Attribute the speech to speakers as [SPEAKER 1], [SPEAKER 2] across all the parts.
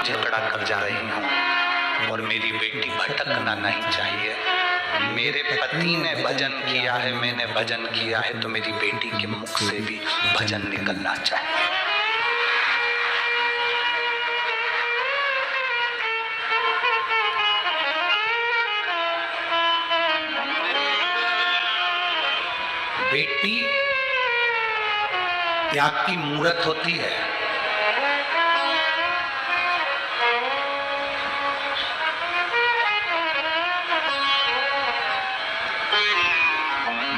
[SPEAKER 1] झगड़ा कर जा रही हूँ और मेरी बेटी भटकना नहीं चाहिए। मेरे पति ने भजन किया है, मैंने भजन किया है, तो मेरी बेटी के मुख से भी भजन निकलना चाहिए। बेटी त्याग की मूरत होती है।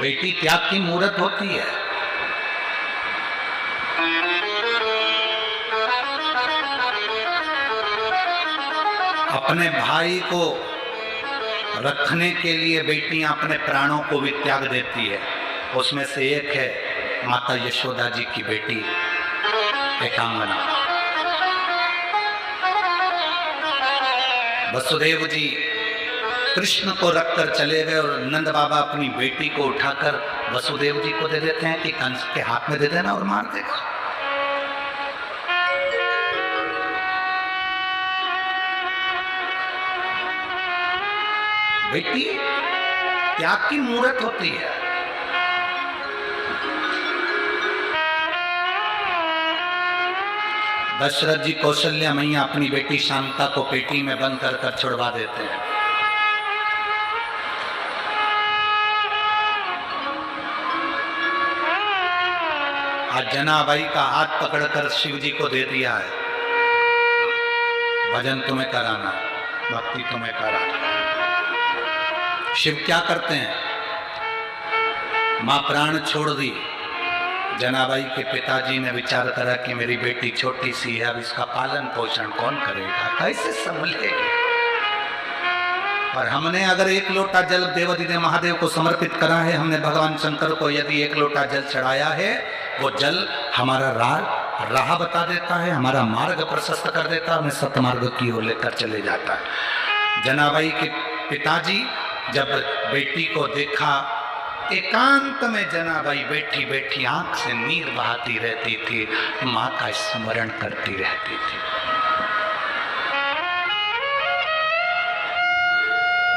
[SPEAKER 1] बेटी त्याग की मूरत होती है। अपने भाई को रखने के लिए बेटियां अपने प्राणों को भी त्याग देती है। उसमें से एक है माता यशोदा जी की बेटी एकांगना। वसुदेव जी कृष्ण को रखकर चले गए और नंद बाबा अपनी बेटी को उठाकर वसुदेव जी को दे देते हैं कि कंस के हाथ में दे देना और मार देगा। बेटी त्याग की मूरत होती है। दशरथ जी कौशल्या मैया अपनी बेटी शांता को पेटी में बंद कर छुड़वा देते हैं। आज जनाबाई का हाथ पकड़कर शिव जी को दे दिया है, भजन तुम्हें कराना, भक्ति तुम्हें कराना। शिव क्या करते हैं? मां प्राण छोड़ दी। जनाबाई के पिताजी ने विचार करा कि मेरी बेटी छोटी सी है, अब इसका पालन पोषण कौन करेगा, कैसे संभलेगी। और हमने अगर एक लोटा जल देवाधिदेव महादेव को समर्पित करा है, हमने भगवान शंकर को यदि एक लोटा जल चढ़ाया है, वो जल हमारा राह बता देता है, हमारा मार्ग प्रशस्त कर देता है, हमें सतमार्ग की ओर लेकर चले जाता है। जनाबाई के पिताजी जब बेटी को देखा, एकांत में जनाबाई बैठी बैठी आंख से नीर बहाती रहती थी, मां का स्मरण करती रहती थी।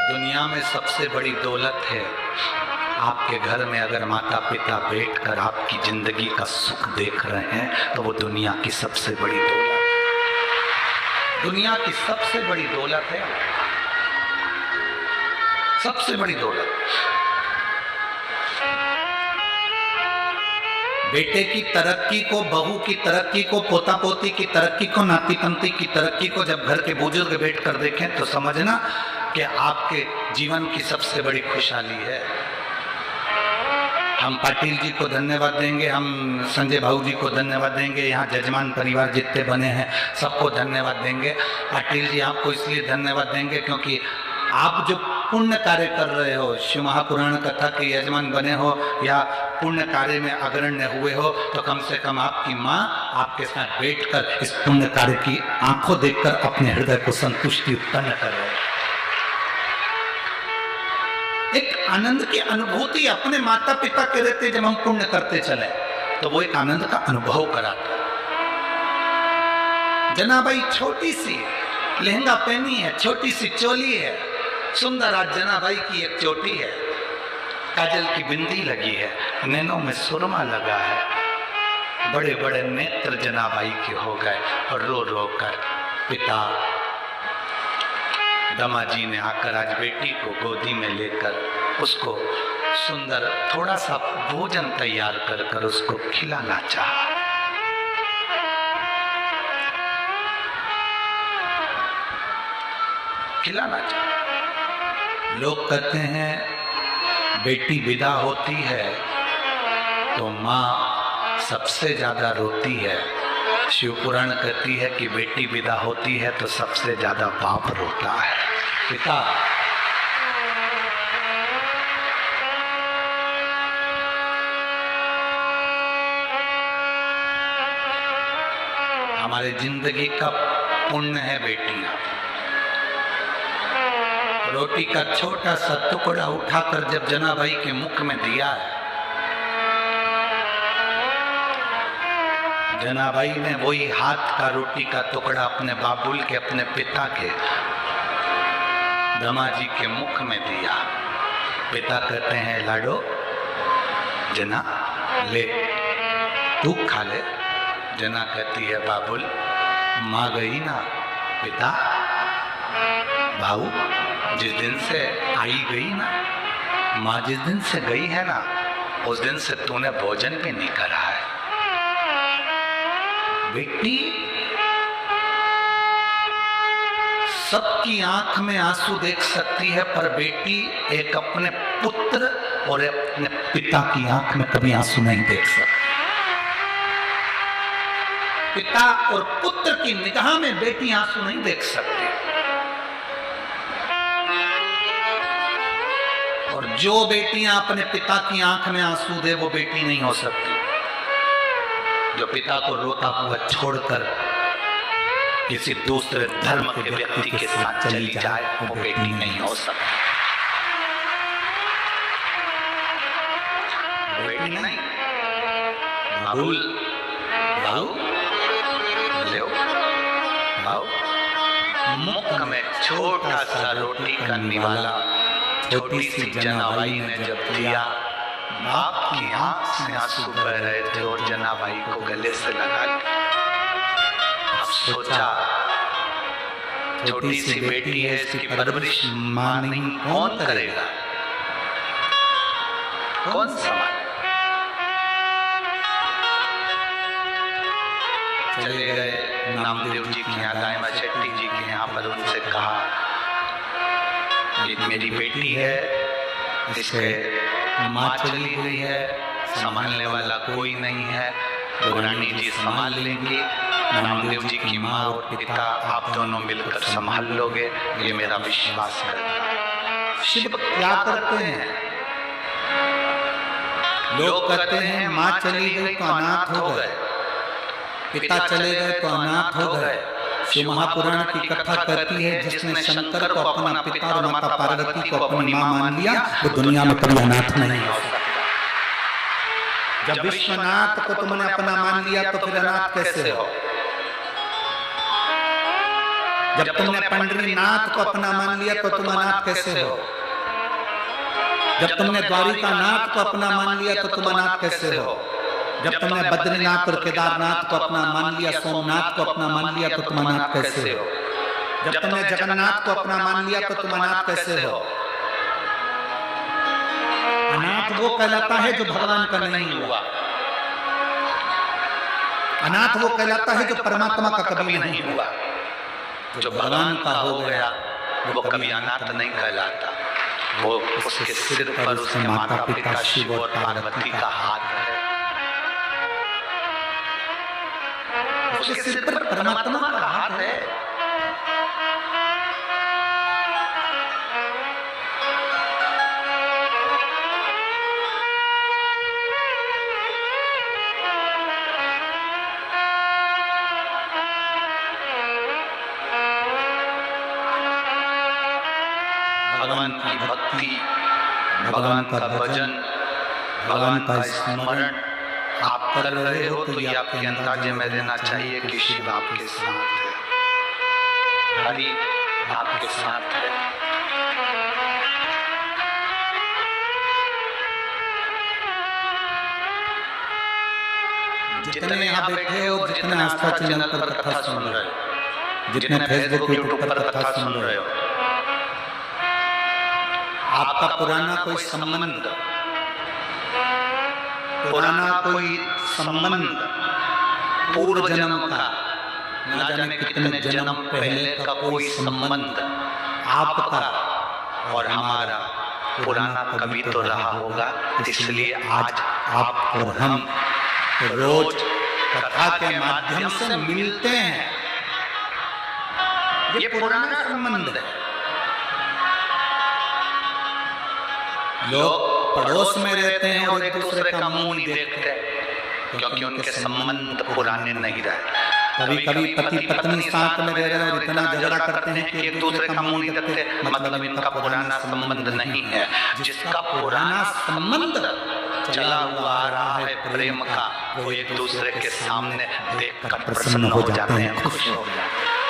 [SPEAKER 1] दुनिया में सबसे बड़ी दौलत है, आपके घर में अगर माता पिता बैठकर आपकी जिंदगी का सुख देख रहे हैं तो वो दुनिया की सबसे बड़ी दौलत, दुनिया की सबसे बड़ी दौलत है, सबसे बड़ी दौलत। बेटे की तरक्की को, बहू की तरक्की को, पोता पोती की तरक्की को, नाती पंती की तरक्की को जब घर के बुजुर्ग बैठकर देखें तो समझना कि आपके जीवन की सबसे बड़ी खुशहाली है। हम पाटिल जी को धन्यवाद देंगे, हम संजय भाऊ जी को धन्यवाद देंगे, यहाँ जजमान परिवार जितने बने हैं सबको धन्यवाद देंगे। पाटिल जी आपको इसलिए धन्यवाद देंगे क्योंकि आप जो पुण्य कार्य कर रहे हो, शिव महापुराण कथा के यजमान बने हो या पुण्य कार्य में अग्रण्य हुए हो, तो कम से कम आपकी माँ आपके साथ बैठकर इस पुण्य कार्य की आंखों देखकर अपने हृदय को संतुष्टि उत्पन्न कर रहे हो। एक आनंद की अनुभूति अपने माता पिता के रहते जब हम पुण्य करते चले तो वो एक आनंद का अनुभव कराता। जनाबाई छोटी सी लहंगा पहनी है, छोटी सी चोली है, सुंदर आज जनाबाई की एक चोटी है, काजल की बिंदी लगी है, नैनों में सुरमा लगा है, बड़े बड़े नेत्र जनाबाई के हो गए और रो रो कर पिता दमाजी ने आकर आज बेटी को गोदी में लेकर उसको सुंदर थोड़ा सा भोजन तैयार कर कर उसको खिलाना चाहा। खिलाना चाहा। लोग कहते हैं बेटी विदा होती है तो माँ सबसे ज्यादा रोती है। शिव पुराण कहती है कि बेटी विदा होती है तो सबसे ज्यादा बाप रोता है, पिता। हमारे जिंदगी का पुण्य है बेटियां। रोटी का छोटा सा टुकड़ा उठाकर जब जनाबाई के मुख में दिया है, जनाबाई ने वही हाथ का रोटी का टुकड़ा अपने बाबुल के, अपने पिता के दमाजी के मुख में दिया। पिता कहते हैं लाडो जना ले, तू खा ले। जना कहती है बाबुल माँ गई ना पिता, भाऊ जिस दिन से आई गई ना, माँ जिस दिन से गई है ना, उस दिन से तूने भोजन भी नहीं करा है। बेटी सबकी आंख में आंसू देख सकती है, पर बेटी एक अपने पुत्र और अपने पिता की आंख में कभी आंसू नहीं देख सकती। पिता और पुत्र की निगाह में बेटी आंसू नहीं देख सकती। और जो बेटियां अपने पिता की आंख में आंसू दे वो बेटी नहीं हो सकती। जो पिता को रोता हुआ छोड़कर किसी दूसरे धर्म के व्यक्ति के साथ चली जाए वो बेटी नहीं हो सकती। बेटी नहीं। बाबुल भाऊ ले भाऊ, मुख में छोटा सा रोटी का निवाला छोटी सी जनाबाई ने जब दिया, बाप की आंख से आंसू बह रहे थे और जनाबाई को गले से लगा लिया। सोचा छोटी सी बेटी है, इसकी परवरिश मां नहीं कौन करेगा, कौन संभाले। चले गए नामदेव जी के यहाँ, दाइमा शेट्टी जी के यहाँ पर। उनसे कहा ये मेरी बेटी है, इसके माँ चली गई है, संभालने वाला कोई नहीं है, रानी जी संभाल लेंगी। नामदेव जी की माँ और पिता आप दोनों मिलकर संभाल लोगे, ये मेरा विश्वास है। शिव क्या करते हैं? लोग कहते हैं माँ चली गई तो अनाथ हो गए, पिता चले गए तो अनाथ हो गए। शिव महापुराण की कथा कहती है जिसने शंकर को अपना पिता और माता पार्वती को अपनी माँ मान लिया वो दुनिया में कभी अनाथ नहीं हो सकता। जब विश्वनाथ को तुमने अपना मान लिया तो फिर अनाथ कैसे हो? जब तुमने पंडरीनाथ को अपना मान लिया तो तुम अनाथ कैसे हो? जब तुमने द्वारिकानाथ को अपना मान लिया तो तुम अनाथ कैसे हो? जब तुमने बद्रीनाथ और केदारनाथ को अपना मान लिया, सोमनाथ को अपना मान लिया तो तुम अनाथ कैसे हो? जब तुमने जगन्नाथ को अपना मान लिया तो तुम अनाथ कैसे हो? अनाथ वो कहलाता है जो भगवान का नहीं हुआ। अनाथ वो कहलाता है जो परमात्मा का कभी नहीं हुआ। जो भगवान का हो गया वो कभी अनाथ नहीं कहलाता। वो उसके सिर पर उसके माता पिता शिव और पार्वती का हाथ है, उसके सिर पर परमात्मा का हाथ है। भगवान की भक्ति, भगवान का भजन, भगवान का स्मरण आप कर रहे हो तो ये आपके अंदाजे में रहना चाहिए कि शिव आपके साथ है, हरि आपके साथ है। जितने यहाँ बैठे हो, जितने आस्था चैनल पर कथा सुन रहे हो, जितने फेसबुक यूट्यूब पर कथा सुन रहे हो, आपका पुराना कोई संबंध, पुराना कोई संबंध पूर्व जन्म का, ना जाने कितने जन्म पहले का कोई संबंध आपका और हमारा पुराना कभी तो रहा होगा। इसलिए आज आप और हम रोज कथा के माध्यम से मिलते हैं। ये पुराना संबंध है। लोग पड़ोस में रहते हैं और एक दूसरे का मुंह नहीं देखते क्योंकि उनके संबंध पुराने नहीं रहे। कभी कभी पति पत्नी साथ में रह रहे हैं और इतना झगड़ा करते हैं कि एक दूसरे का मुंह नहीं देखते, मतलब इनका पुराना संबंध नहीं है। जिसका पुराना संबंध चला हुआ आ रहा है प्रेम का, वो एक दूसरे के सामने देखकर प्रसन्न हो जाते हैं, खुश हो जाते हैं।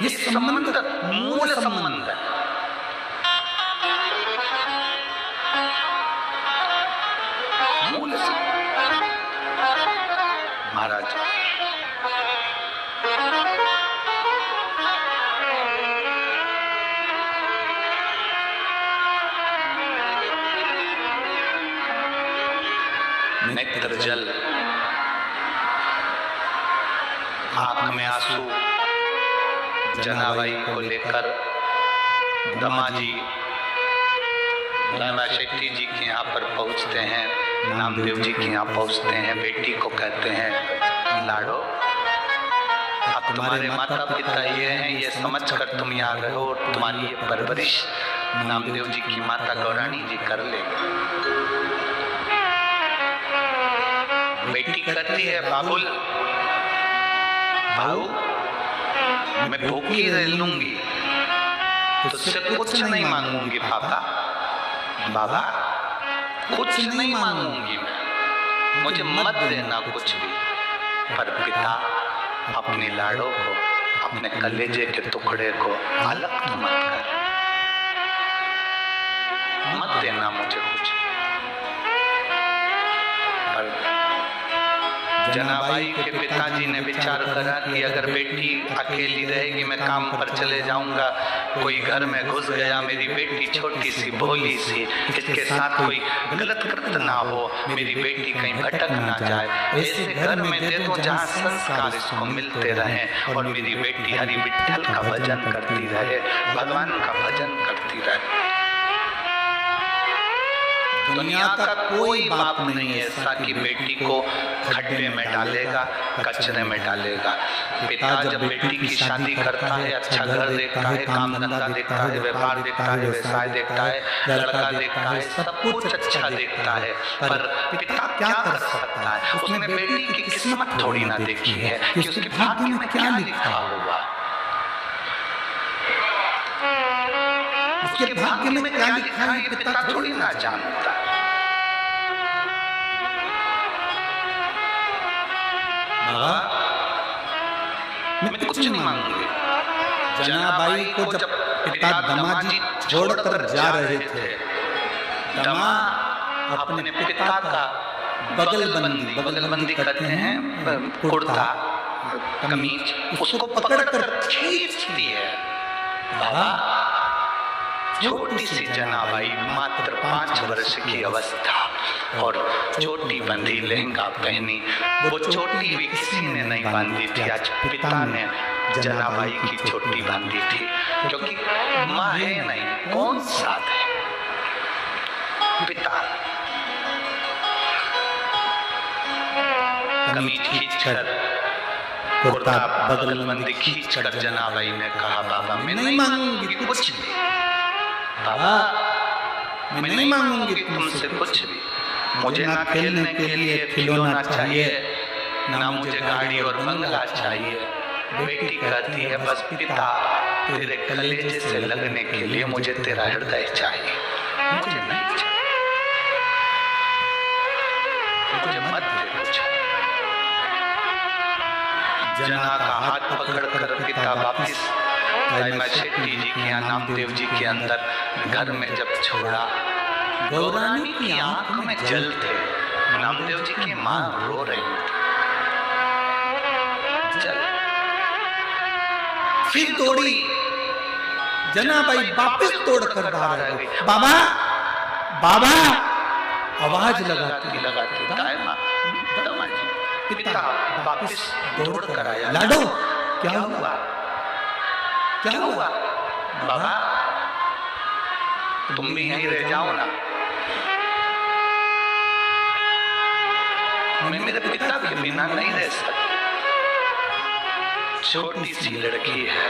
[SPEAKER 1] ये संबंध मूल संबंध है। मूल महाराज नेत्र जल, आंख में आंसू, जनाबाई को लेकर दमाजी लाला शेट्टी जी के यहाँ पर पहुँचते हैं, नामदेव जी के यहाँ पहुँचते हैं। बेटी को कहते हैं, लाडो अब तुम्हारे माता पिता ये हैं, ये समझ कर तुम यहाँ रहो और तुम्हारी ये परवरिश नामदेव जी की माता गौराणी जी कर ले। बेटी कहती है, बाबुल भाऊ मैं भूखी रह लूंगी, तुझसे कुछ नहीं मांगूंगी पापा, बाबा कुछ नहीं मांगूंगी मैं, मुझे मत देना कुछ भी, पर पिता अपने लाडो को, अपने कलेजे के टुकड़े को अलग मत कर, मत देना मुझे कुछ। पर जनाबाई के पिताजी ने विचार करा कि अगर बेटी अकेली रहेगी, मैं काम पर चले जाऊंगा, कोई घर में घुस गया, मेरी बेटी छोटी सी भोली सी, इसके साथ कोई गलत कृत्य ना हो, मेरी बेटी कहीं भटक ना जाए, ऐसे घर में दे दो जहाँ संस्कार इसको मिलते रहें और मेरी बेटी हरि विठ्ठल का भजन करती रहे, भगवान का भजन करती रहे। दुनिया का कोई बाप नहीं ऐसा कि बेटी को खड्डे में डालेगा, कचरे में डालेगा। पिता जब बेटी की शादी करता है, अच्छा घर देखता है, काम धंधा देखता है, व्यापार देखता है, व्यवसाय देखता है, लड़का देखता है, सब कुछ अच्छा देखता है, पर पिता क्या कर सकता है? उसने बेटी की किस्मत थोड़ी ना देखी है कि उसके भाग्य में क्या लिखा होगा, उसके भाग्य में क्या लिखा है पिता थोड़ी ना जानता। बाबा मैं कुछ नहीं मांगूंगी। जनाबाई को जब पिता दमाजी छोड़कर जा रहे थे, दमा अपने पिता का बगलबंदी करते हैं, कुर्ता कमीज, उसको पकड़कर खींच दिए। बाबा छोटी सी जनाबाई, मात्र 5 वर्ष की अवस्था, और चोटी बंधी, लहंगा पहनी। वो चोटी भी किसी ने नहीं बांधी थी, आज पिता ने जनाबाई की चोटी बांधी थी, क्योंकि माँ है नहीं, कौन साथ है पिता। कमीज खींचकर, कुर्ता बगलबंदी खींचकर जनाबाई ने कहा, बाबा मैं नहीं मांगूंगी कुछ भी, बाबा मैं नहीं मांगूंगी तुमसे कुछ भी, मुझे ना खेलने के लिए खिलौना चाहिए, ना मुझे गाड़ी और बंगला चाहिए। बेटी कहती है, बस पिता तेरे कलेजे से लगने के लिए मुझे तेरा हृदय चाहिए, मुझे नहीं चाहिए, मुझे मत दे कुछ। जना का हाथ पकड़कर पिता वापिस लाला शेट्टी जी के यहाँ, नामदेव जी के अंदर घर में जब छोड़ा, गौरानी की आंख में जल थे, नामदेव जी की मां रो रही थी। जल फिर दौड़ी जनाबाई, वापस दौड़कर बाहर आ गई। बाबा बाबा आवाज लगाती दाएमा दमाजी। पिता वापस दौड़ कर आया, लाडो क्या हुआ, क्या हुआ? बाबा तुम भी यहीं रह जाओ ना, मैं मेरे पिता के बिना नहीं रह सकता, छोटी सी लड़की है,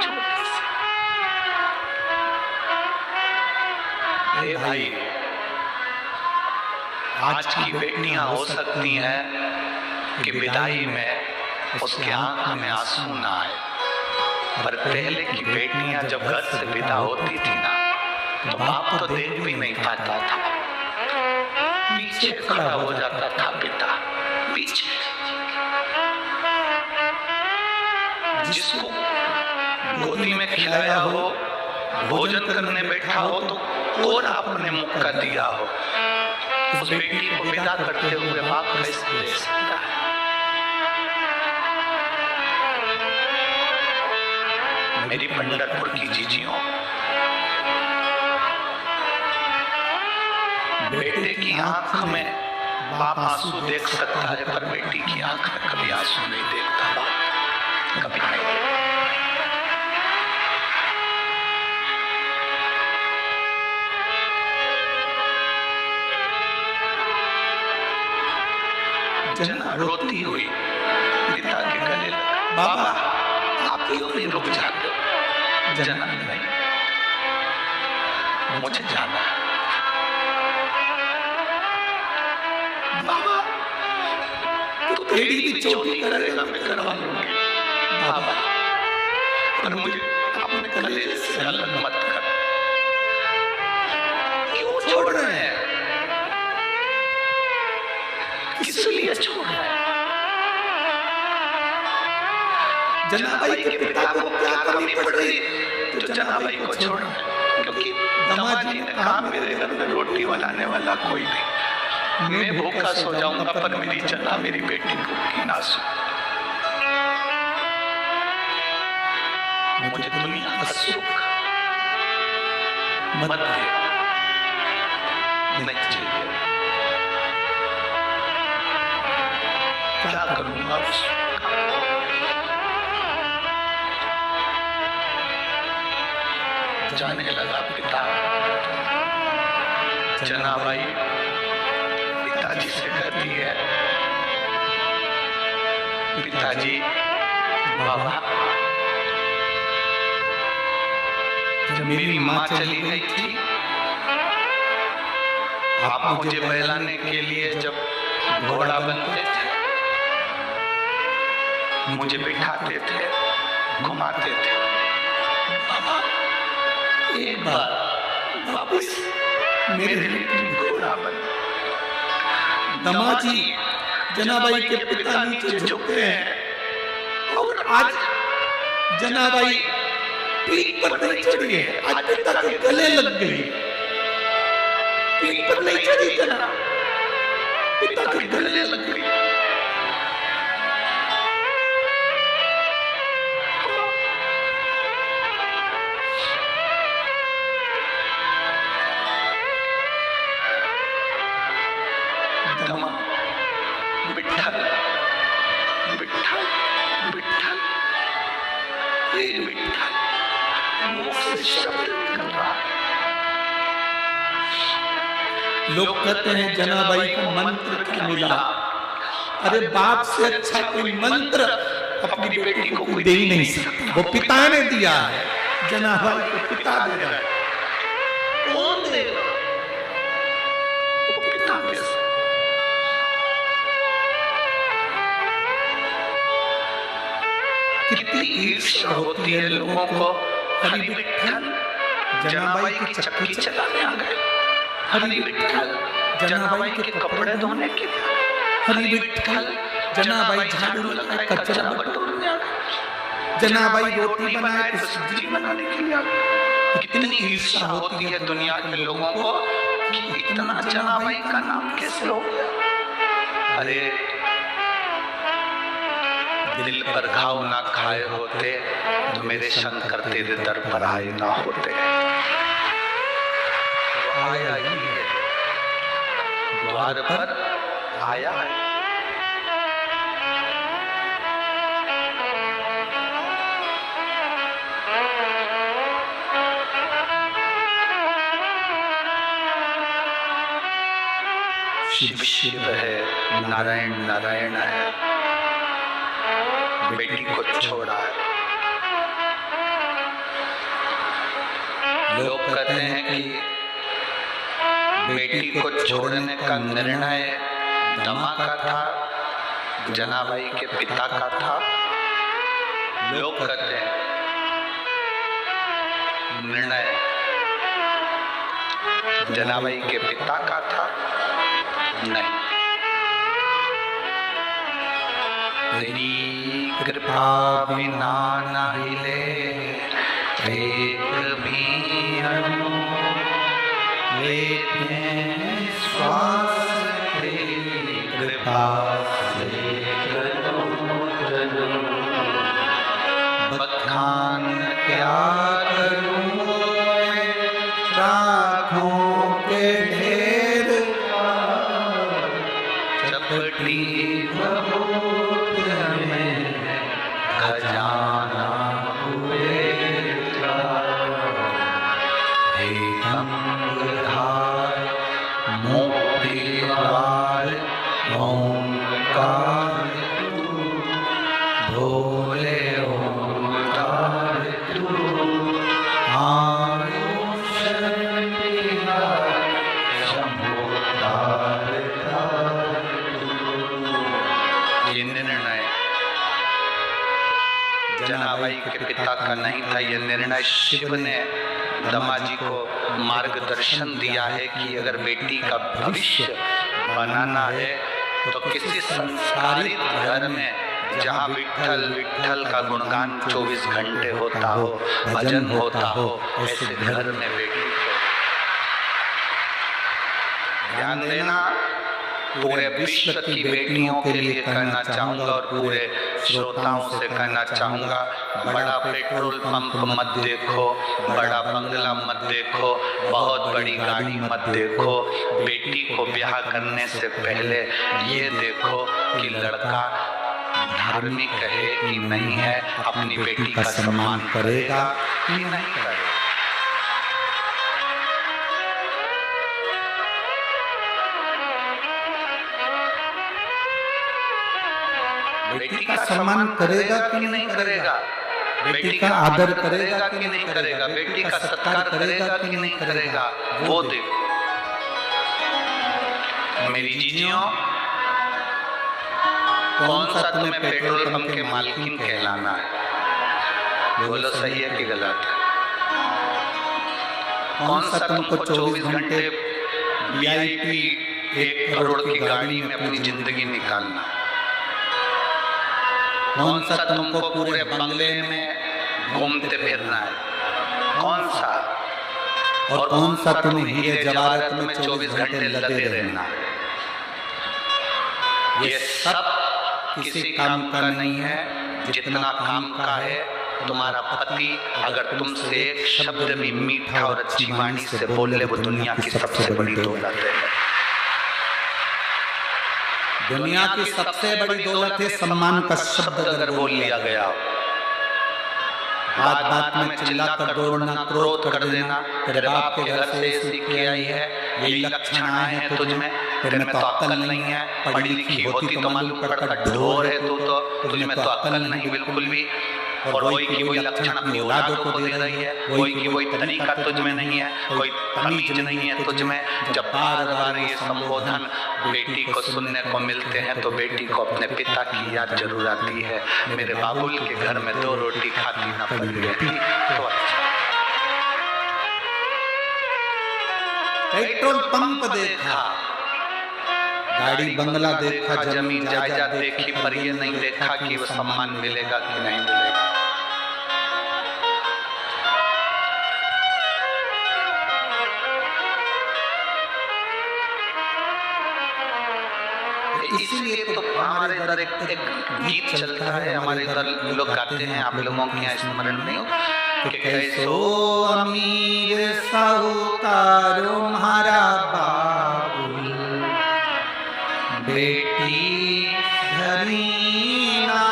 [SPEAKER 1] छोटी सी। भाई आज की बेटियां हो सकती हैं कि विदाई में उसके आंख में आंसू ना आए, पर पहले की बेटियां जब घर से विदा होती थी ना, तो बाप तो देख भी नहीं पाता था, पीछे खड़ा हो जाता था पिता, पीछे। जिसको गोदी में खिलाया हो, भोजन करने बैठा हो, तो कोरा अपने मुख का दिया हो, उस बेटी को विदा करते हुए बाप कैसे देख सकता है? मेरी पंढरपुर की जीजियों, बेटे की आंख में बाप आंसू देख सकता है, पर बेटी की आंख में कभी आंसू नहीं देखता बाप, कभी नहीं। जना रोती हुई पिता के गले लगा, बाबा आप क्यों नहीं रुक जाते? जना नहीं, मुझे जाना है। बाबा तू तेरी भी चोटी करेगा, मैं करवा लूंगी बाबा, पर मुझे अपने कलेजे से अलग मत कर। क्यों छोड़ रहे हैं? किस लिए छोड़ रहे हैं? जनाबाई के पिता को क्या कमी पड़ रही तो जनाबाई को छोड़, क्योंकि दामाजी ने कहा मेरे घर में रोटी बनाने वाला कोई नहीं, मैं भूखा सो जाऊंगा, पर मेरी जना मेरी बेटी भूखी ना सो। मुझे दुनिया का सुख मत दे, नहीं चाहिए। क्या करूंगा? जाने लगा पिता। जनाबाई पिताजी से कहती है, पिताजी बाबा जब मेरी माँ चली गई थी, आप मुझे बहलाने के लिए जब घोड़ा बनते थे, मुझे बिठाते थे, घुमाते थे। बाबा एक बार वापस मेरे लिए घोड़ा बन। दामाजी जनाबाई के पिता नीचे झुकते हैं और आज जनाबाई पीठ पर नहीं चढ़ी है, आज पिता के गले लग गई। पीठ पर नहीं चढ़ी जना, पिता के गले लग गई। विठ्ठल विठ्ठल विठ्ठल, हे विठ्ठल, मुख से शब्द निकल रहा है। लोग कहते हैं जनाबाई को मंत्र क्या मिला? अरे बाप से अच्छा कोई मंत्र अपनी बेटी को कोई दे ही नहीं सकता, वो पिता ने दिया है। जनाबाई को पिता दे रहा है, कौन देगा? वो पिता के साथ। कितनी ईर्ष्या होती है लोगों को। हरि विठ्ठल जनाबाई की चक्की चलाने आ गए, हरि विठ्ठल जनाबाई के कपड़े धोने के लिए, हरि विठ्ठल जनाबाई झाड़ू लगाए कचरा बटोरने आ गए, जनाबाई रोटी बनाए तो सब्जी बनाने के लिए आ गए। कितनी ईर्ष्या होती है दुनिया के लोगों को कि इतना जनाबाई का नाम कैसे हो गया। अरे दिल पर घाव ना खाए होते तो मेरे शंकर तेरे दर पर आए ना होते। आया ही है, द्वार पर आया है। शिव शिव है, नारायण नारायण है, बेटी को छोड़ा है। लोग कहते हैं कि बेटी को छोड़ने का निर्णय दमा का था, जनाबाई के पिता का था। लोग कहते हैं निर्णय जनाबाई के पिता का था? नहीं। तेरी कृपा बिना न हिले एक भी अणु, लेते श्वास तेरी कृपा से बखान क्या करूं राखों के ढेर, चपटी खजाना हुए हे गंगाधार मोतीवार ओंकार तू, भोले ओंकार तू, आयुष शंभोदार ये निर्णय जनाबाई के पिता का नहीं था। यह निर्णय शिव ने दमाजी को मार्गदर्शन दिया है कि अगर बेटी का भविष्य बनाना है तो किसी संस्कारित घर में जहाँ विठ्ठल विठ्ठल का गुणगान 24 घंटे होता हो, भजन होता हो, ऐसे घर में बेटी को ध्यान देना। पूरे विश्व की बेटियों के लिए कहना चाहूंगा और पूरे श्रोताओं से कहना चाहूंगा, बड़ा पेट्रोल पंप मत देखो, बड़ा बंगला मत देखो, बहुत बड़ी गाड़ी मत देखो। बेटी को ब्याह करने से पहले ये देखो कि लड़का धार्मिक है कि नहीं है, अपनी बेटी का सम्मान करेगा कि नहीं करेगा। बेटी का सम्मान करेगा कि नहीं करेगा, बेटी का आदर करेगा कि नहीं करेगा, बेटी का सत्कार करेगा कि नहीं करेगा, वो देखो। मेरी जीजियों, कौन सा तुम्हें पेट्रोल पंप के मालकिन कहलाना है? बोलो सही है कि गलत है? कौन सा तुमको 24 घंटे VIP 1 करोड़ की गाड़ी में अपनी जिंदगी निकालना? कौन सा तुमको पूरे बंगले में घूमते फिरना है? कौन सा? और कौन सा तुम्हें हीरे जवाहरात में 24 घंटे लगे रहना? ये सब किसी काम का नहीं है, जितना काम का है तुम्हारा पति अगर तुमसे एक शब्द भी मीठा और अच्छी वाणी से बोल ले, वो दुनिया की सबसे बड़ी दौलत है। दुनिया की सबसे बड़ी दौलत है सम्मान का शब्द अगर बोल लिया गया। बात बात में चिल्ला कर दौड़ना, क्रोध कर देना, तेरे बाप के घर से सीख के आई है, यही लक्षण आए हैं तुझमें, तेरे में तो अक्ल नहीं है, पढ़ी लिखी होती तो मालूम पड़ता ढोर है तू तो, तुझमें तो अक्ल नहीं बिल्कुल भी। और वही की वही लक्षण अपनी औलादों को दे रही है, वही की वही तरीका तुझमें नहीं है, कोई तमीज नहीं है तुझमें। जब बार बार ये संबोधन बेटी को सुनने को मिलते हैं तो बेटी को अपने पिता की याद जरूर आती है। मेरे बाबुल के घर में 2 रोटी खाती ना पड़ी रहती तो अच्छा। पेट्रोल पंप देखा, गाड़ी बंगला देखा, जमीन जायदाद देखी, पर ये नहीं देखा कि वो सम्मान मिलेगा कि नहीं मिलेगा। इसीलिए तो हमारे इधर एक गीत चलता है, हमारे इधर लोग गाते हैं, आप लोगों के यहाँ स्मरण नहीं हो कि कैसो अमीर साहूकारो हमारा बाबुल, बेटी धरी ना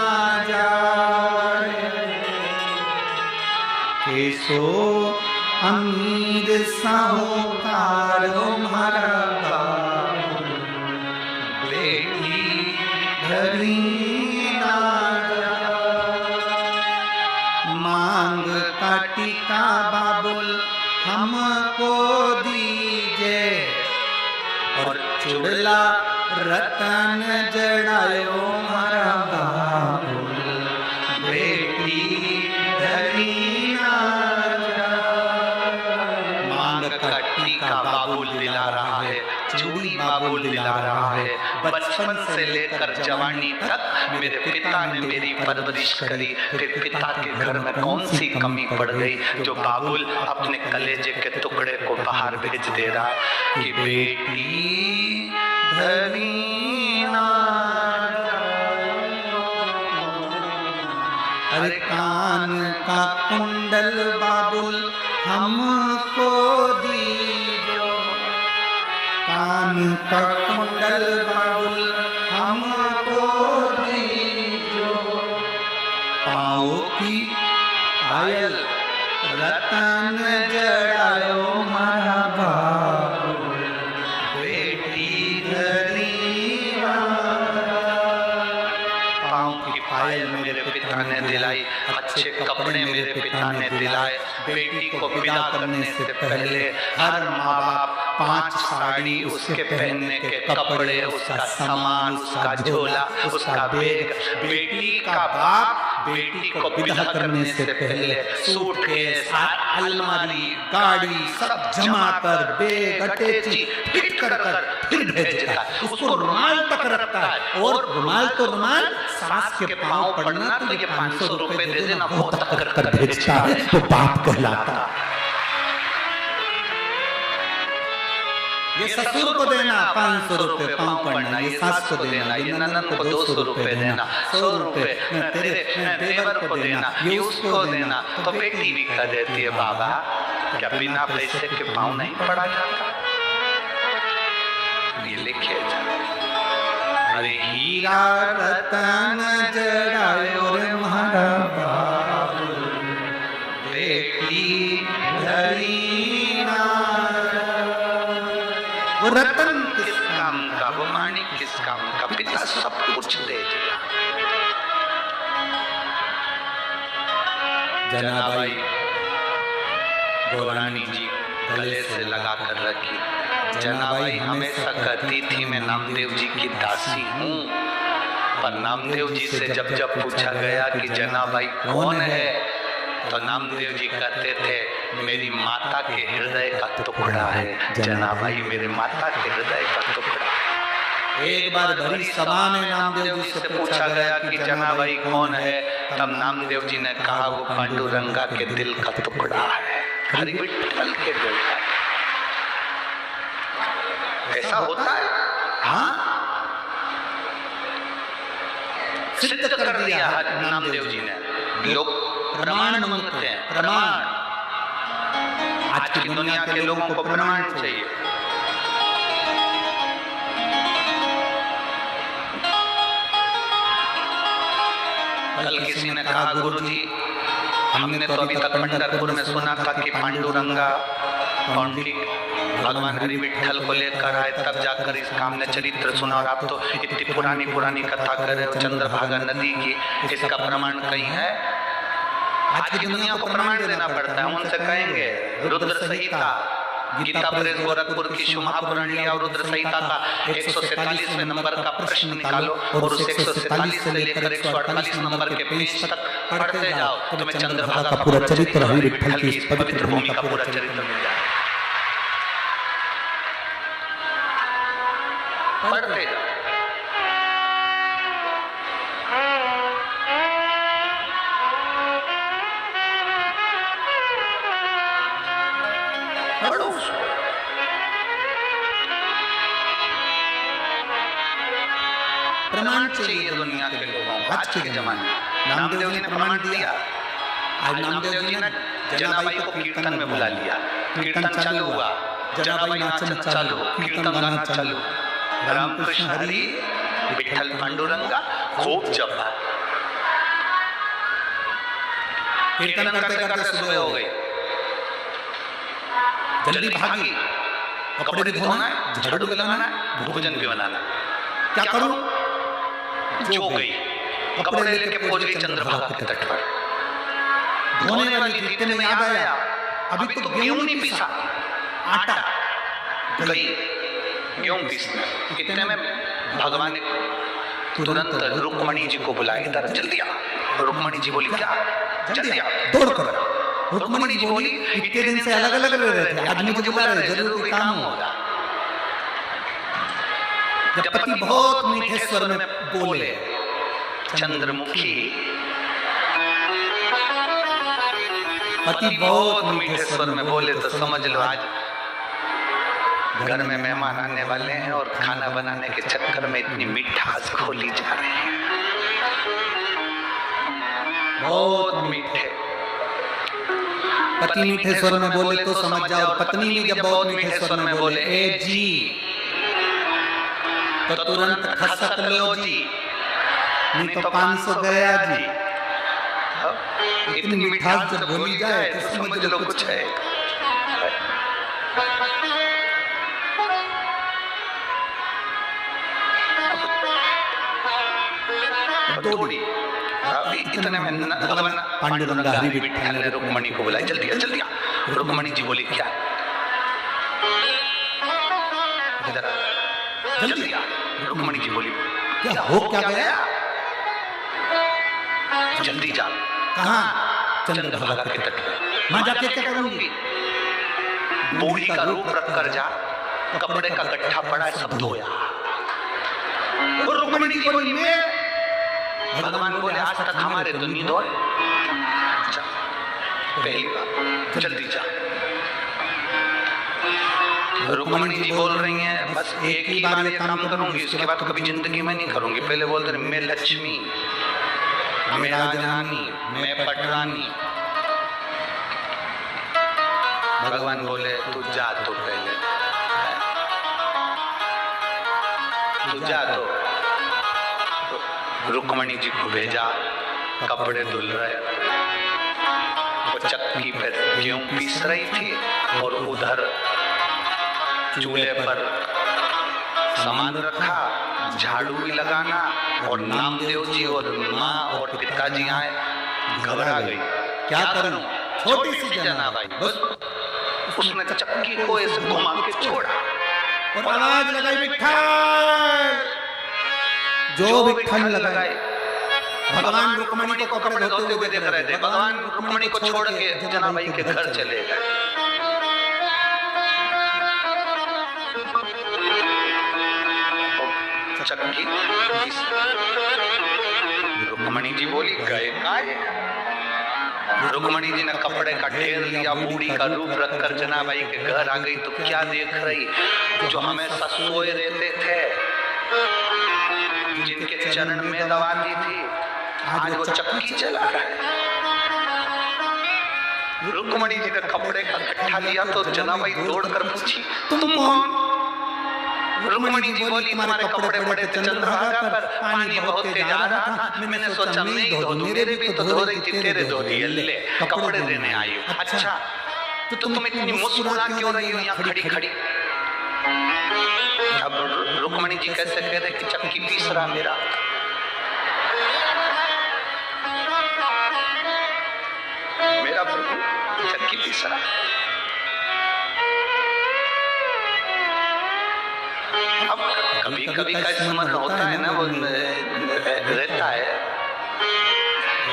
[SPEAKER 1] जाए। कैसो अमीर साहूकारो हमारा बाबुल, बेटी धरी ना जाए। मांग का टीका बाबुल हमको दीजिए, और चुड़ला रतन जड़ायो हमारा बाबुल, बेटी धरी ना जाए। चूड़ी बाबुल दिला रहा है। बचपन से लेकर जवानी तक मेरे पिता ने मेरी परवरिश करी। फिर पिता के घर में कौन सी कमी पड़ गई जो बाबुल अपने कलेजे के टुकड़े को बाहर भेज दे रहा कि बेटी धरी ना। अरे कान का कुंडल बाबुल हमको दीजो, कान का कुंडल बाबुल हमको दीजो। पाँव की पायल रतन जड़ायो मारा बाबुल, बेटी धरी। पाँव की पायल मेरे पिता ने दिलाई, अच्छे कपड़े मेरे पिता ने दिलाए। बेटी को विदा करने से पहले हर माँ बाप 5 साड़ी, उसके पहनने के कपड़े, उसका सामान, उसका झोला, उसका बैग। बेटी का बाप बेटी को विदा करने से पहले सूटकेस, अलमारी, गाड़ी सब जमा कर बैग अटैची फिट कर फिर भेजता है। उसको रुमाल तक रखता है, और रुमाल तो रुमाल, सास के पाँव पड़ना तो ये 500 रुपए दे देना वो तक कर भेजता है, तो बाप कहलाता। ये ससुर को देना 500 रुपए पाँव पड़ना, ये सास को देना, ये ननद को 200 रुपए देना, 100 रुपए तेरे देवर को देना, ये उसको देना। तो बेटी भी कह देती है बाबा क्या बिना पैसे के पाँव नहीं पड़ा जाता? ये लिखे जाए। अरे हीरा रतन जड़ायो रे मारा बाबुल, बेटी धरी ना। वो रतन किस काम का, वो माणिक किस काम का? पिता सब कुछ दे दिया। जनाबाई गौरानी जी गले से लगा कर रखी। जनाबाई हमेशा कहती थी मैं नामदेव जी की दासी हूँ, पर नामदेव जी से जब पूछा गया कि जनाबाई कौन है, तो नामदेव जी कहते थे मेरी माता के हृदय का टुकड़ा है। जनाबाई मेरे माता के हृदय का टुकड़ा। एक बार भरी सभा में नामदेव जी से पूछा गया कि जनाबाई कौन है, तब नामदेव जी ने कहा वो पांडुरंगा के दिल का टुकड़ा है, हरि विठ्ठल के दिल का। ऐसा होता है? हाँ, सिद्ध कर दिया नामदेव जी ने। लोग प्रमाण मांगते हैं, प्रमाण। आज की दुनिया के लोगों को प्रमाण चाहिए। कल किसी ने कहा गुरुजी हमने तो अभी तक पंढरपुर में सुना था कि पांडुरंगा पंडित भगवान हरि विठ्ठल को लेकर आए, तब जाकर इसका हमने चरित्र सुना, और आप तो इतनी पुरानी कथा कर रहे हो चंद्रभागा नदी की, इसका प्रमाण कहीं है? आज की दुनिया को प्रमाण देना पड़ता है। उनसे कहेंगे रुद्र संहिता, गीता प्रेस गोरखपुर की शिव महापुराण लिया और रुद्र संहिता का 147वें नंबर का प्रश्न निकालो, और उस 147 से लेकर 148 नंबर के पेज तक पढ़ते जाओ, तुम्हें चंद्रभागा का पूरा चरित्र, हरि विठ्ठल की इस पवित्र भूमि का पूरा चरित्र मिल जाए। पढ़ते जाओ। प्रमाण चाहिए दुनिया के लोगों को। आज के जमाने में नामदेव जी ने प्रमाण दिया। आज नामदेव जी ने जनाबाई को कीर्तन में बुला लिया, कीर्तन चालू हुआ, जनाबाई नाचना चालू, कीर्तन गाना चालू, रामकृष्ण हरि विठ्ठल पांडुरंगा खूब जपा। कीर्तन करते करते सुबह हो गई, जल्दी भागी, कपड़े भी धोना है, झाड़ू भी लगाना है, भोजन भी बनाना है। क्या करूं? जो गई, कपड़े लेके पहुंच गई चंद्रभागा के तट पर। धोने वाली थी, इतने में याद आया अभी तो गेहूं नहीं पीसा, आटा। गई गेहूं पीसना, इतने में भगवान ने तुरंत रुक्मणी जी को बुलाया, इधर जल्दी आ। रुक्मणी जी बोली क्या? जल्दी आ, दौड़ कर। रुक्मणी जी बोली इतने दिन से अलग अलग रह रहे थे, आज मुझे बुला रहे, जरूर कोई काम होगा। जब पति बहुत मीठे स्वर में बोले, चंद्रमुखी, पति बहुत मीठे स्वर में बोले तो समझ लो आज घर में मेहमान आने वाले हैं और खाना बनाने के चक्कर में इतनी मिठास खोली जा रही है। बहुत मीठे, पति मीठे स्वर में बोले तो समझ जाओ। पत्नी भी जब बहुत मीठे स्वर में बोले ए जी, तो तुरंत खसक लो जी, नहीं तो 500 गया जी। इतनी मिठास जब बोली जाए तो समझ लो कुछ है। थोड़ी इतने में भगवान पांडुरंग हरि विठ्ठल ने रुक्मणी को बुलाया, जल्दी आ जल्दी आ। रुक्मणी जी बोली क्या, इधर जल्दी आ। रुक्मणी जी बोली क्या हो क्या गया, जल्दी जा। कहाँ? चंद्रभागा के तट पे। मां जाके क्या करूंगी? बूढ़ी का रूप रख कर जा, कपड़े का गट्ठा पड़ा है सब धोया। रुक्मणी जी बोली मैं, भगवान बोले आज तक हमारे तो नींद हो, पहली बात जल्दी जा। रुक्मणी जी बोल रही हैं बस एक ही बार ये काम करूंगी, उसके बाद कभी जिंदगी में नहीं करूंगी। पहले बोल रहे मैं लक्ष्मी, मैं राजरानी, मैं पटरानी। भगवान बोले तू जा, तो पहले तू जा। तो रुक्मणी जी को भेजा, कपड़े धुल रहे, वो चक्की पर गेहूं पीस रही थी और उधर चूल्हे पर सामान रखा, झाड़ू भी लगाना। और नामदेव जी और माँ और पिताजी आए, घबरा गई क्या करूं, छोटी सी जनाबाई। बस उसने चक्की को ऐसे घुमा के छोड़ा और आवाज लगाई विठ्ठल। जो विठ्ठल लगाए, भगवान रुक्मणी को कपड़े धोते हुए देख रहे थे। भगवान रुक्मणी को छोड़ के जनाबाई के घर चले गए। चक्की रुक्मणी जी बोली गए काय? रुक्मणी जी ने कपड़े का ढेर लिया, बूढ़ी का रूप रखकर जनाबाई के घर आ गई। तो क्या देख रही, जो हमेशा सोए रहते थे, जिनके चरण में दबाती थी, आज वो चक्की चला रहा है। रुक्मणी जी ने कपड़े का गट्ठा लिया तो जनाबाई दौड़कर पूछी तुम कौन? रुक्मणी जी बोली तुम्हारे कपड़े पड़े थे चंद्रभागा पर, पानी बहुत तेज आ रहा था, मैंने सोचा मैं ही धो दूं, मेरे भी तो धो रही थी, तेरे धो दिए, ले कपड़े देने आई हूं। अच्छा तो तुम इतनी मुस्कुरा क्यों रही हो यहाँ खड़ी खड़ी? अब रुक्मणी जी कैसे कह रहे कि चक्की पीस रहा मेरा। मेरा प्रभु चक्की पीस रहा। अब कभी कभी का स्मरण होता है ना, वो रहता है।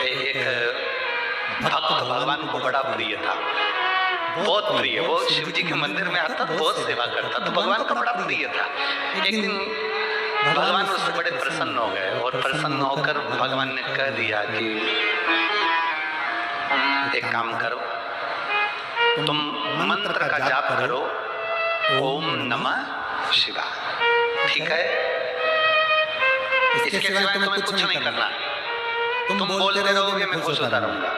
[SPEAKER 1] एक भक्त भगवान को बड़ा प्रिय था, बहुत प्रिय। वो शिव जी के मंदिर में आता, बहुत सेवा करता, तो भगवान का बड़ा प्रिय था। एक दिन भगवान उससे बड़े प्रसन्न हो गए और प्रसन्न होकर भगवान ने कह दिया कि एक काम करो, तुम मंत्र का जाप करो, ओम नमः शिवाय, ठीक है? इसके सिवाय तुम्हें कुछ नहीं करना। तुम बोलते रहोगे मैं खुश होता रहूंगा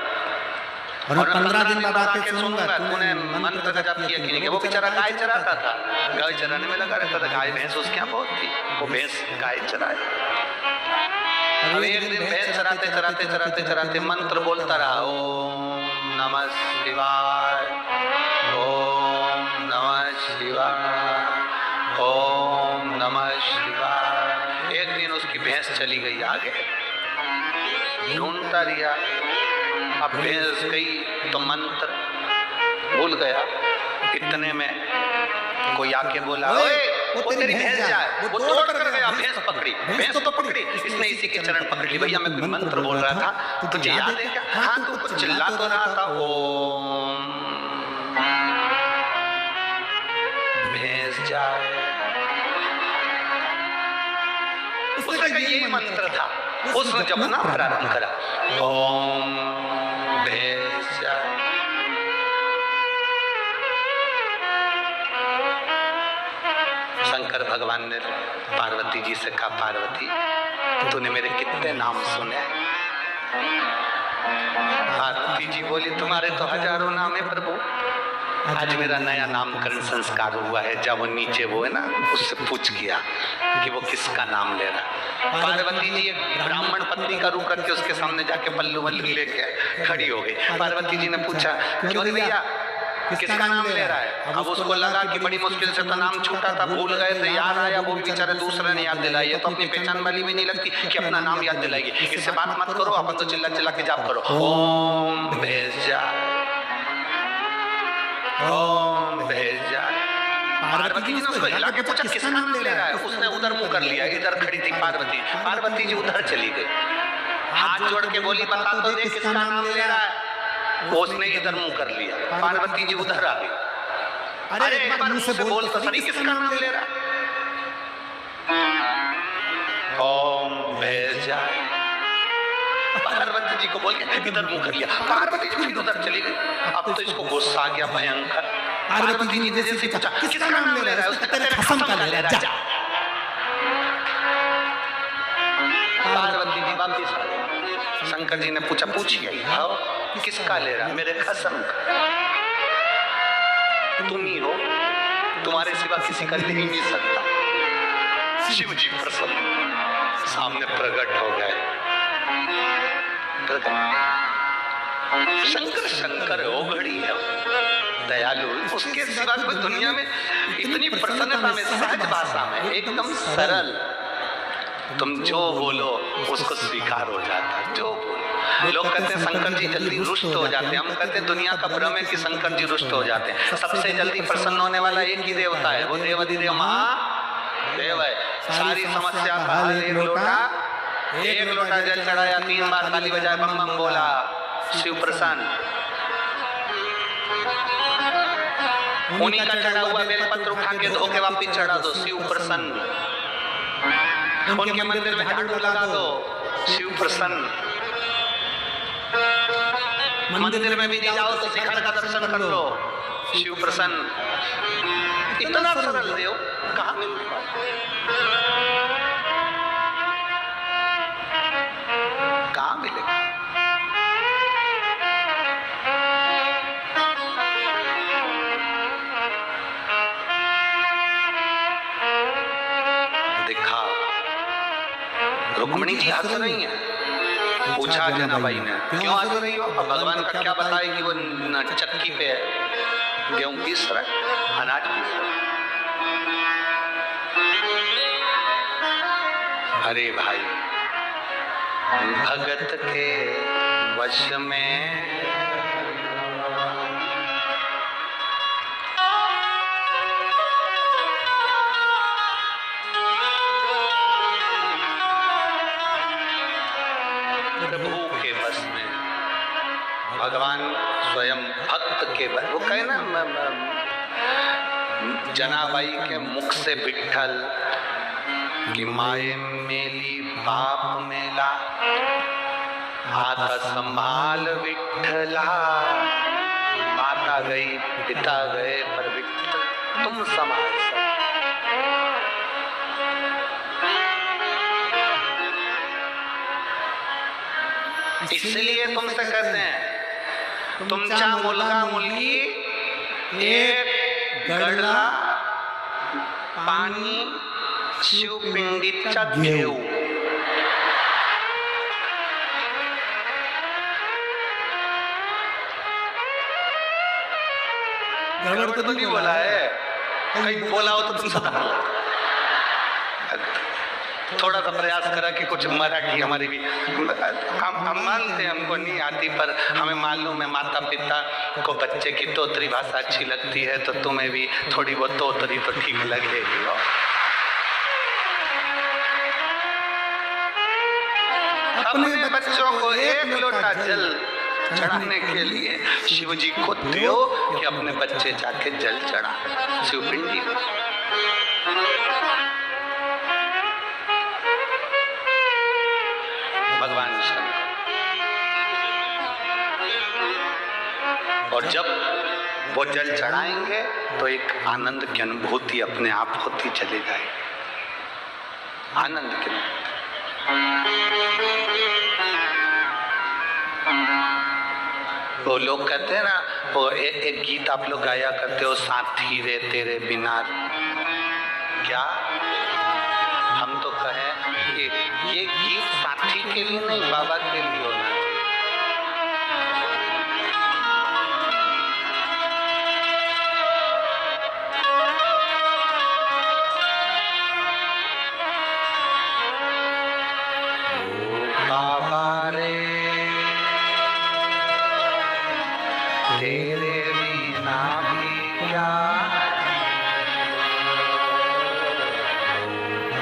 [SPEAKER 1] और 15 दिन बाद आके सुनूंगा तूने मंत्र का जाप किया कि नहीं। वो बेचारा गाय चराता था, गाय चराने में लगा रहता था। गाय भैंस उसके यहाँ बहुत थी, वो भैंस गाय चराए। अब एक दिन भैंस चराते चराते चराते चराते मंत्र बोलता रहा, ओम नमः शिवाय, ओम नमः शिवाय, ओम नमः शिवाय। एक दिन उसकी भैंस चली गई आगे, ढूंढता रहा। अब भैंस गई तो मंत्र भूल गया। इतने में कोई आके बोला, ओए वो तेरी भैंस जाए। वो दौड़ कर गया, भैंस पकड़ी, भैंस तो पकड़ी, इसने इसी के चरण पकड़ ली। भैया मैं कोई मंत्र बोल रहा था, तुझे याद है क्या? हाँ तू कुछ चिल्ला तो रहा था, ओम भैंस जाए। उसका यही मंत्र था। उसने जपना प्रारंभ करा, ओम भेषजाय। शंकर भगवान ने पार्वती जी से कहा, पार्वती तूने मेरे कितने नाम सुने? पार्वती जी बोली, तुम्हारे तो हजारों नाम है प्रभु। आज मेरा नया नामकरण संस्कार हुआ है। जब वो नीचे वो है ना, उससे पूछ किया कि वो किसका नाम ले रहा। पार्वती जी एक ब्राह्मण पत्नी का रूप करके उसके सामने जाके पल्लू वल्लू लेके खड़ी हो गई। पार्वती जी ने पूछा, क्यों भैया किसका नाम ले रहा है? अब उसको लगा कि बड़ी मुश्किल से तो नाम छूटा था, भूल गए थे, याद आया, वो भी बेचारे दूसरे ने याद दिलाई। ये तो अपनी पहचान वाली भी नहीं लगती कि अपना नाम याद दिलाएगी। इससे बात मत करो, अपन तो चिल्ला चिल्ला के जाप करो, ओम भेषजाय, ओम भेषजाय। पार्वती जी ने उसको हिला के पूछा, किसका नाम ले रहा है? उसने उधर मुंह कर लिया, इधर खड़ी थी पार्वती। पार्वती जी उधर चली गई, हाथ जोड़ के बोली, बता तो दे किसका नाम ले रहा है? उसने इधर मुंह कर लिया, पार्वती जी उधर आ गई। अरे एक बार मुंह से बोल तो सही, किसका नाम ले रहा? ओम भेषजाय। पार्वती जी को बोल के इधर मुंह कर लिया, पार्वती जी फिर उधर चली गई। अब तो इसको गुस्सा आ गया भयंकर। पार्वती जी ने जैसे पूछा, किसका नाम ले रहा है? उसने तेरे कसम का ले रहा है। पार्वती जी वापिस आ गई। शंकर जी ने पूछा, पूछिए आओ, किसका ले रहा? मेरे कसम का, तुम ही हो, तुम्हारे सिवा किसी का ले ही नहीं सकता। शिव जी प्रसन्न सामने प्रकट हो गए। शंकर शंकर हो, घड़ी है, दयालु, उसके सिवा कोई दुनिया में इतनी प्रसन्नता में, सहज भाषा में, एकदम सरल, तुम जो बोलो उसको स्वीकार हो जाता है। जो बोलो, लोग कहते हैं शंकर जी जल्दी रुष्ट हो जाते हैं, हम कहते हैं दुनिया का भ्रम है कि शंकर जी रुष्ट हो जाते हैं। सबसे जल्दी प्रसन्न होने वाला एक ही देवता है, वो देवाधिदेव महादेव है। सारी समस्या का हल एक लोटा जल चढ़ाया, 3 बार ताली बजाए, बम बम बोला, शिव प्रसन्न। उन्हीं का चढ़ा हुआ बेलपत्र उठा के धो के वापिस चढ़ा दो, शिव प्रसन्न। उनके मंदिर में झाड़ू लगा दो, शिव प्रसन्न। मंदिर में भी नहीं जाओ तो शिखर का दर्शन कर लो, शिव प्रसन्न। इतना सरल देव कहाँ मिलने वाला, कहाँ मिलेगा? देखा रुक्मिणी जी हंस रही हैं। पूछा जनाबाई ने, क्यों हंस रही हो? अब भगवान का क्या बताएगी? वो चक्की पे गेहूं पीस रहा है, अनाज पीस रहा है। अरे भाई, भगत के वश में भगवान स्वयं भक्त के बस। वो कहे ना, जनाबाई के मुख से विठ्ठल कि माए मेली बाप मेला, हाथ संभाल विठ्ठला। माता गई, पिता गए, पर विठ्ठल तुम संभाल सकते। इसलिए तुमसे कहते हैं, तुमचा मुलगा मुलगी एक गडला पाणी शिवपिंडीचा घेऊ। गड़बड़ तो नहीं बोला है, कहीं बोला हो तो तुम सदा थोड़ा सा प्रयास करा कि कुछ मराठी हमारी भी हम मानते हैं, हमको नहीं आती, पर हमें मालूम है माता पिता को बच्चे की तोतरी भाषा अच्छी लगती है, तो तुम्हें भी थोड़ी बहुत तोतरी तो ठीक लगेगी। अपने बच्चों को एक लोटा जल चढ़ाने के लिए शिव जी को दो कि अपने बच्चे जाके जल चढ़ा शिवपिंडी में। और जब वो जल चढ़ाएंगे तो एक आनंद की अनुभूति अपने आप होती चली जाएगी, आनंद की। वो लोग कहते हैं ना, वो एक गीत आप लोग गाया करते हो, साथी रे तेरे बिना, क्या हम तो कहें कि ये गीत साथी के लिए नहीं, बाबा के लिए होना है। बाबा रे तेरे बिना भी क्या,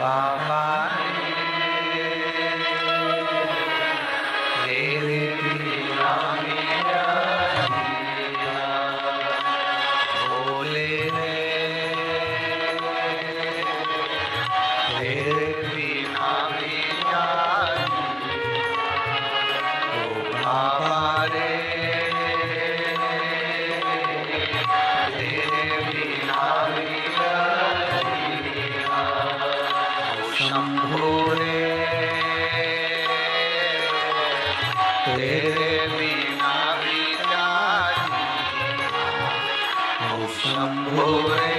[SPEAKER 1] बाबा तेरे बिना भी क्या, भोले रे तेरे बिना भी क्या, बाबा रे तेरे बिना भी क्या, शंभो रे तेरे बिना भी क्या, शंभो रे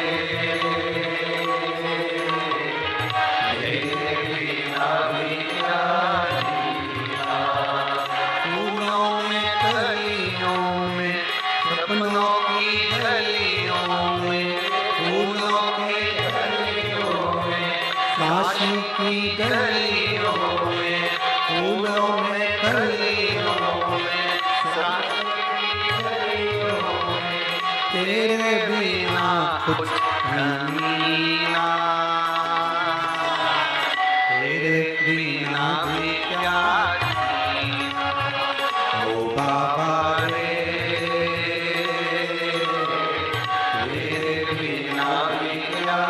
[SPEAKER 1] तेरे बिना भी क्या, सपनों की गलियों में, फूलों की गलियों में, काशी की गलियों में, फूलों में गलियों में, काशी की गलियों में, तेरे बिना कुछ नहीं ना, तेरे बिना भी क्या जीना, ओ बाबा रे तेरे बिना भी क्या,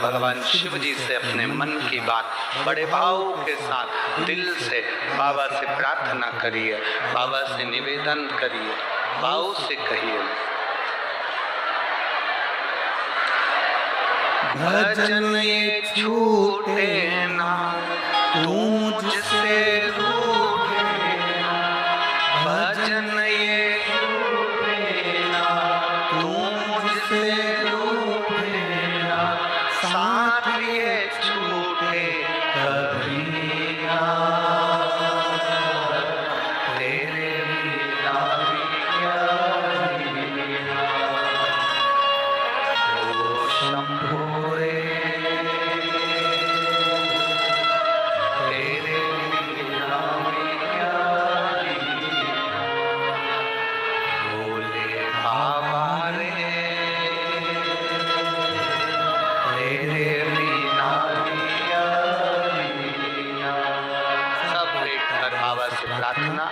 [SPEAKER 1] भगवान शिव जी से अपने मन की बात बड़े भाव के साथ दिल से बाबा से प्रार्थना करिए, बाबा से निवेदन करिए, भाव से कहिए। भजन ये छूटे ना मुझसे रूठे ना, भजन ये छूटे ना मुझसे रूठे ना, साथ ये छूटे कभी ना, तेरे बिना भी क्या जीना। ओ शंभो रे तेरे बिना भी क्या जीना। भोले बाबा रे तेरे बिना भी क्या जीना। सब बैठकर बाबा से प्रार्थना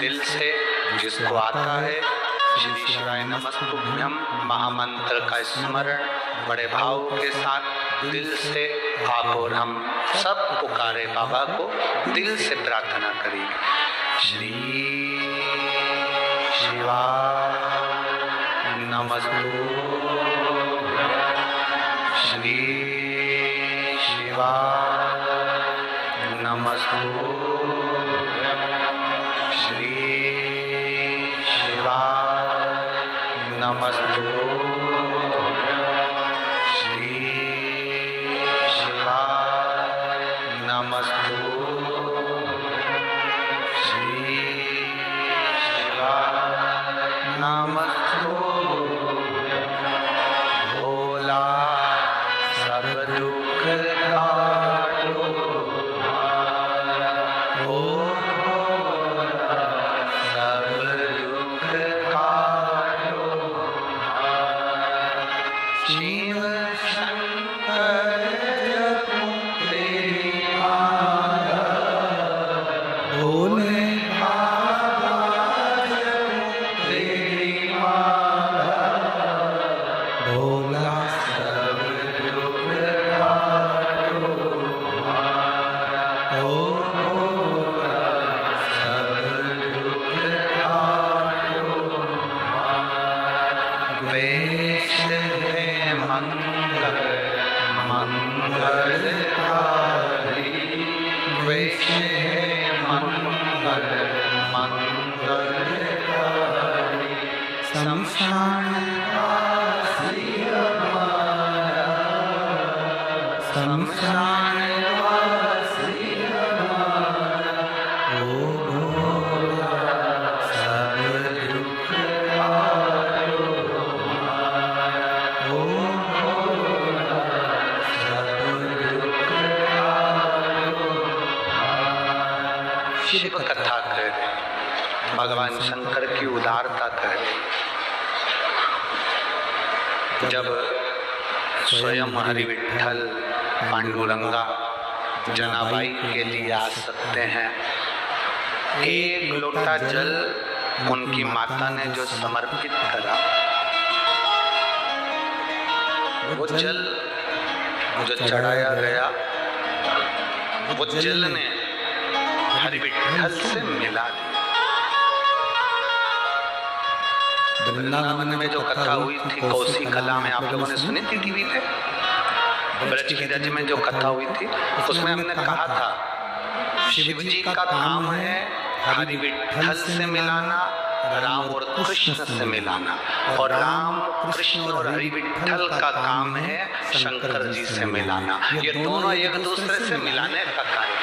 [SPEAKER 1] दिल से जिसको आता है श्री शिवाय नमस्तुभ्यम महामंत्र का स्मरण बड़े भाव के साथ दिल से आप और हम सब पुकारे बाबा को, दिल से प्रार्थना करिए। श्री शिवाय नमस्तुभ्यम, श्री शिवाय नमस्तुभ्यम, श्री शिवाय नमस्तुभ्यम, श्री शिवाय नमस्तुभ्यम, श्री शिवाय नमस्तुभ्यम। भोला सब दुख काटो हमारा, ओ भोला सब दुख काटो मंगलकारी शमशानवासी हमारा, शमशानवासी हमारा, ओ भोला सब दुख हारो हमारा, ओ भोला सब दुख हारो हमारा। शिव कथा कह रहे, भगवान शंकर की उदारता कह रहे। जब स्वयं हरि विठ्ठल पांडुरंगा जनाबाई के लिए आ सकते हैं, एक लोटा जल उनकी माता ने जो समर्पित करा, वो जल जो चढ़ाया गया, वो जल ने हरि विठ्ठल से मिला दिया। वृंदावन में जो कथा हुई थी कोसी कला में, आप लोगों ने सुनी थी टीवी पे, ब्रज की रज में जो कथा हुई थी, उसमें हमने कहा था शिव जी का काम है हरि विठ्ठल से मिलाना, राम और कृष्ण से मिलाना, और राम कृष्ण और हरि विठ्ठल का काम है शंकर जी से मिलाना। ये दोनों एक दूसरे से मिलाने का कार्य।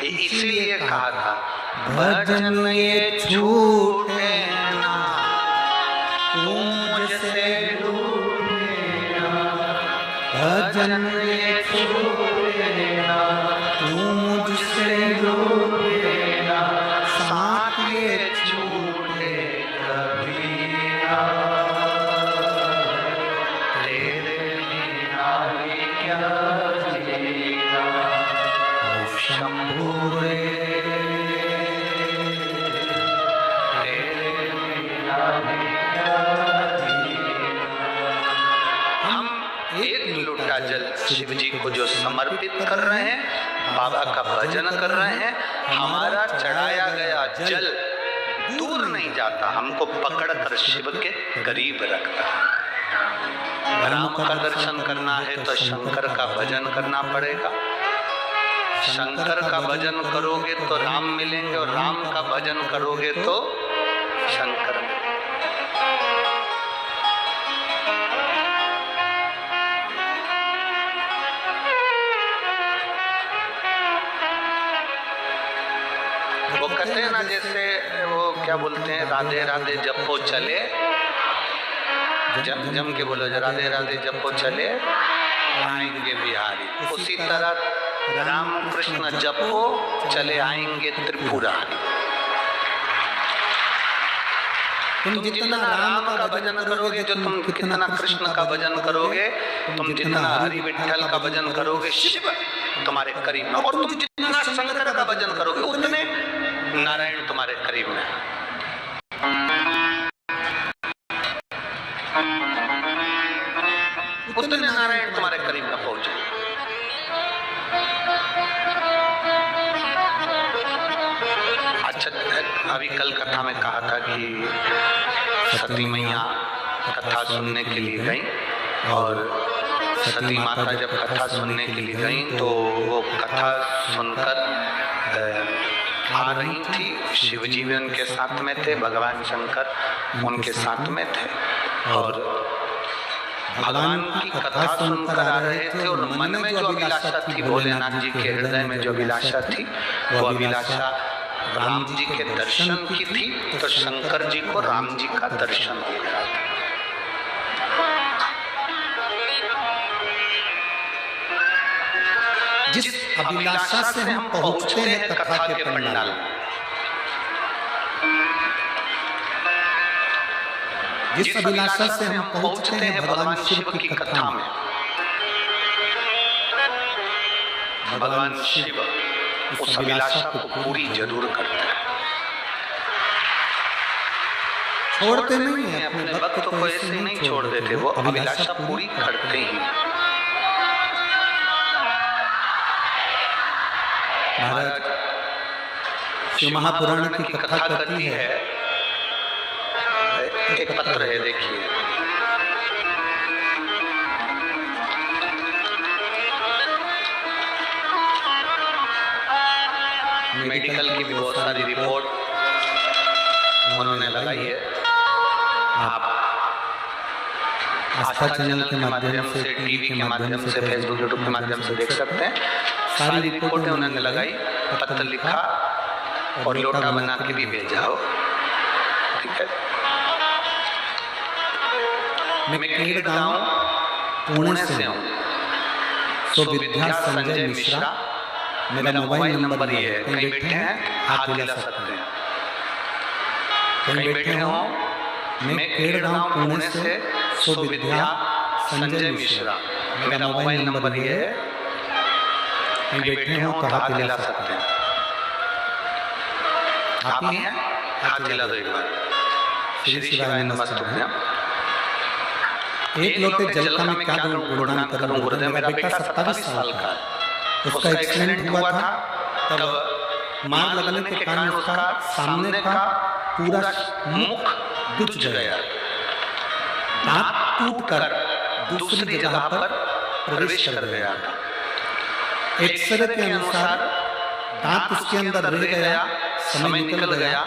[SPEAKER 1] इसीलिए कहा था भजन ये छूटे ना, तू मुझसे रूठे ना, भजन ये छूटे ना, तू मुझसे रूठे ना, साथ ये छूटे कभी ना, तेरे बिना भी क्या जीना, शंभू रे तेरे बिना भी क्या जीना। हम एक लोटा जल शिव जी को जो समर्पित कर रहे हैं, बाबा का भजन कर रहे हैं, हमारा चढ़ाया गया जल दूर नहीं जाता, हमको पकड़कर शिव के करीब रखता है। राम का दर्शन करना है तो शंकर का भजन करना पड़ेगा। शंकर का भजन करोगे तो राम मिलेंगे, और राम का भजन करोगे तो शंकर मिलेंगे। वो कहते हैं ना, जैसे वो क्या बोलते हैं, राधे राधे जपो चले, जम के बोलो राधे राधे जपो चले आएंगे बिहारी। उसी तरह राम कृष्ण जपो चले आएंगे त्रिपुरारी। तुम जितना राम का भजन करोगे, जो तुम कितना कृष्ण का भजन करोगे, तुम जितना हरि विठ्ठल का भजन करोगे, शिव तुम्हारे करीब में, और तुम जितना शंकर का भजन करोगे उतने नारायण तुम्हारे करीब में। उतने नारायण तुम्हारे करीब में पहुंचे। अच्छा, अभी कल कथा में कहा था कि सती मैया कथा सुनने के लिए गई, और सती माता जब कथा सुनने के लिए गई तो वो कथा सुनकर आ रही थी। शिव जी भी उनके साथ में थे, भगवान शंकर उनके साथ में थे, और भगवान की कथा सुनकर आ रहे थे, और मन में जो अभिलाषा थी, भोलेनाथ जी के हृदय में जो अभिलाषा थी, वो अभिलाषा राम जी के दर्शन की थी। तो शंकर जी को राम जी का दर्शन हो गया। जिस अभिलाषा से हम पहुंचते हैं कथा के पंडाल में, जिस अभिलाषा से हम पहुंचते हैं भगवान शिव की कथा में, भगवान शिव उस अभिलाषा को पूरी जरूर करते हैं। छोड़ते नहीं है अपने भक्त को, ऐसे नहीं छोड़ देते, वो अभिलाषा पूरी करते ही। महाराज शिव महापुराण की कथा करती है। एक पत्र है, देखिए। मेडिकल की भी बहुत सारी रिपोर्ट उन्होंने लगाई है। आप आस्था चैनल के माध्यम से, टीवी के माध्यम से, फेसबुक यूट्यूब के माध्यम से देख सकते हैं। सारी रिपोर्टें उन्होंने लगाई, पत्र लिखा और लोटा बना के भी भेजा हो। ठीक है। मैं केड़ गांव पुणे से हूँ। सुविद्या संजय मिश्रा मेरा मोबाइल नंबर ये है। कहीं बैठे हैं हाथ हिला सकते हैं। कहीं बैठे हो, मैं केड़ गांव पुणे से सुविद्या संजय मिश्रा मेरा मोबाइल नंबर ये है। कहीं बैठे हो तो हाथ हिला सकते हैं। आप ही हैं? हाथ हिला दो एक बार। श्री शिवाय नमस्ते। एक लोटे जल का मैं क्या गुणगान करूं गुरुदेव, मेरा बेटा 27 साल का है। उसका एक्सीडेंट हुआ था, तब मार लगने के कारण उसका सामने का पूरा मुख दुच गया, दांत टूटकर दूसरी जगह पर प्रवेश कर गया। एक्सरे के अनुसार दांत उसके अंदर रह गया, समय निकल गया,